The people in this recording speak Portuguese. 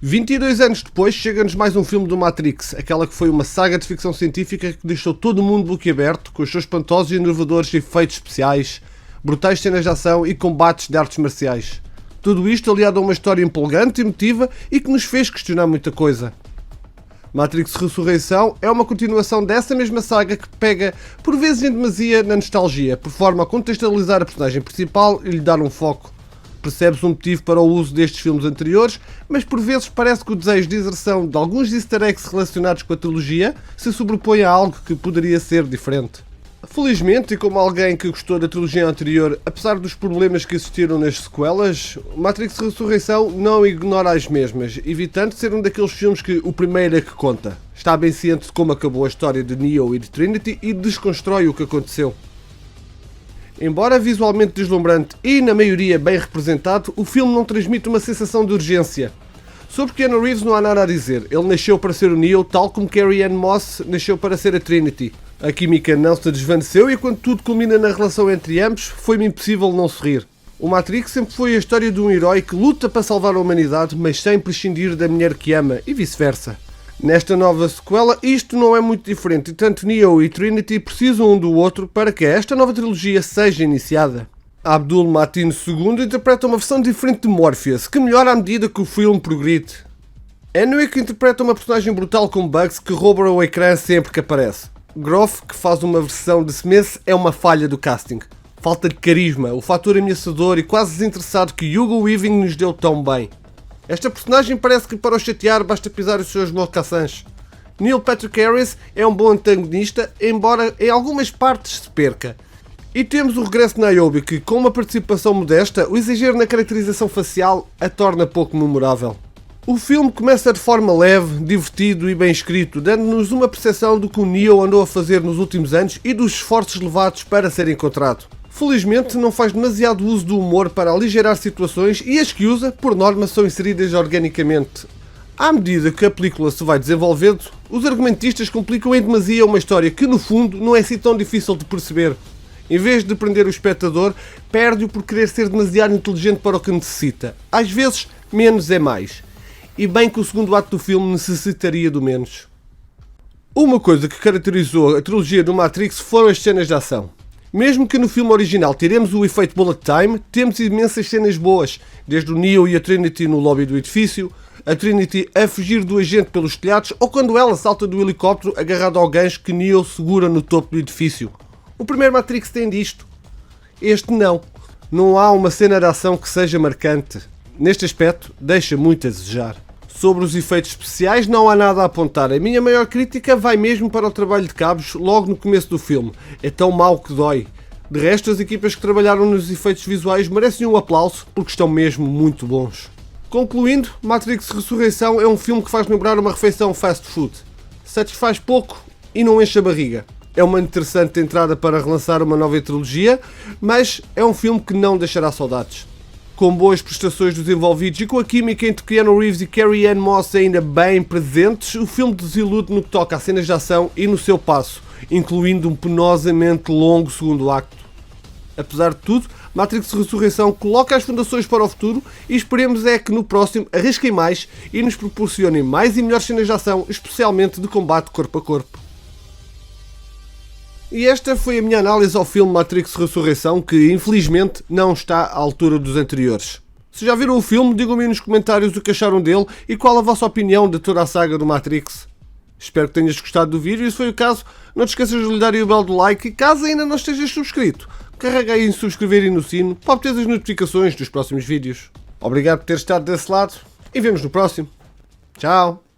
22 anos depois, chega-nos mais um filme do Matrix, aquela que foi uma saga de ficção científica que deixou todo o mundo boquiaberto, com os seus espantosos e inovadores efeitos especiais, brutais cenas de ação e combates de artes marciais. Tudo isto aliado a uma história empolgante e emotiva e que nos fez questionar muita coisa. Matrix Ressurreição é uma continuação dessa mesma saga que pega, por vezes em demasia, na nostalgia, por forma a contextualizar a personagem principal e lhe dar um foco. Percebe-se um motivo para o uso destes filmes anteriores, mas por vezes parece que o desejo de inserção de alguns easter eggs relacionados com a trilogia se sobrepõe a algo que poderia ser diferente. Felizmente, e como alguém que gostou da trilogia anterior, apesar dos problemas que existiram nas sequelas, Matrix Ressurreição não ignora as mesmas, evitando ser um daqueles filmes que o primeiro é que conta. Está bem ciente de como acabou a história de Neo e de Trinity e desconstrói o que aconteceu. Embora visualmente deslumbrante e, na maioria, bem representado, o filme não transmite uma sensação de urgência. Sobre Keanu Reeves não há nada a dizer. Ele nasceu para ser o Neo, tal como Carrie-Anne Moss nasceu para ser a Trinity. A química não se desvaneceu e quando tudo culmina na relação entre ambos, foi-me impossível não sorrir. O Matrix sempre foi a história de um herói que luta para salvar a humanidade, mas sem prescindir da mulher que ama, e vice-versa. Nesta nova sequela, isto não é muito diferente, e tanto Neo e Trinity precisam um do outro para que esta nova trilogia seja iniciada. Abdul Mateen II interpreta uma versão diferente de Morpheus, que melhora à medida que o filme progride. Henwick interpreta uma personagem brutal com bugs que rouba o ecrã sempre que aparece. Groff, que faz uma versão de Smith, é uma falha do casting. Falta de carisma, o fator ameaçador e quase desinteressado que Hugo Weaving nos deu tão bem. Esta personagem parece que para o chatear basta pisar os seus mocassins. Neil Patrick Harris é um bom antagonista, embora em algumas partes se perca. E temos o regresso de Niobe, que com uma participação modesta, o exagero na caracterização facial a torna pouco memorável. O filme começa de forma leve, divertido e bem escrito, dando-nos uma percepção do que o Neo andou a fazer nos últimos anos e dos esforços levados para ser encontrado. Felizmente não faz demasiado uso do humor para aligerar situações e as que usa, por norma, são inseridas organicamente. À medida que a película se vai desenvolvendo, os argumentistas complicam em demasia uma história que, no fundo, não é assim tão difícil de perceber. Em vez de prender o espectador, perde-o por querer ser demasiado inteligente para o que necessita. Às vezes, menos é mais. E bem que o segundo ato do filme necessitaria do menos. Uma coisa que caracterizou a trilogia do Matrix foram as cenas de ação. Mesmo que no filme original tiremos o efeito bullet time, temos imensas cenas boas, desde o Neo e a Trinity no lobby do edifício, a Trinity a fugir do agente pelos telhados ou quando ela salta do helicóptero agarrado ao gancho que Neo segura no topo do edifício. O primeiro Matrix tem disto. Este não. Não há uma cena de ação que seja marcante. Neste aspecto, deixa muito a desejar. Sobre os efeitos especiais não há nada a apontar. A minha maior crítica vai mesmo para o trabalho de cabos logo no começo do filme. É tão mau que dói. De resto, as equipas que trabalharam nos efeitos visuais merecem um aplauso porque estão mesmo muito bons. Concluindo, Matrix Ressurreição é um filme que faz lembrar uma refeição fast food. Satisfaz pouco e não enche a barriga. É uma interessante entrada para relançar uma nova trilogia, mas é um filme que não deixará saudades. Com boas prestações dos envolvidos e com a química entre Keanu Reeves e Carrie-Anne Moss ainda bem presentes, o filme desilude no que toca a cenas de ação e no seu passo, incluindo um penosamente longo segundo acto. Apesar de tudo, Matrix Ressurreição coloca as fundações para o futuro e esperemos é que no próximo arrisquem mais e nos proporcionem mais e melhores cenas de ação, especialmente de combate corpo a corpo. E esta foi a minha análise ao filme Matrix Ressurreição, que infelizmente não está à altura dos anteriores. Se já viram o filme, digam-me nos comentários o que acharam dele e qual a vossa opinião de toda a saga do Matrix. Espero que tenhas gostado do vídeo e se foi o caso, não te esqueças de lhe dar o belo do like e caso ainda não estejas subscrito, carrega aí em subscrever e no sino para obter as notificações dos próximos vídeos. Obrigado por ter estado desse lado e vemos no próximo. Tchau!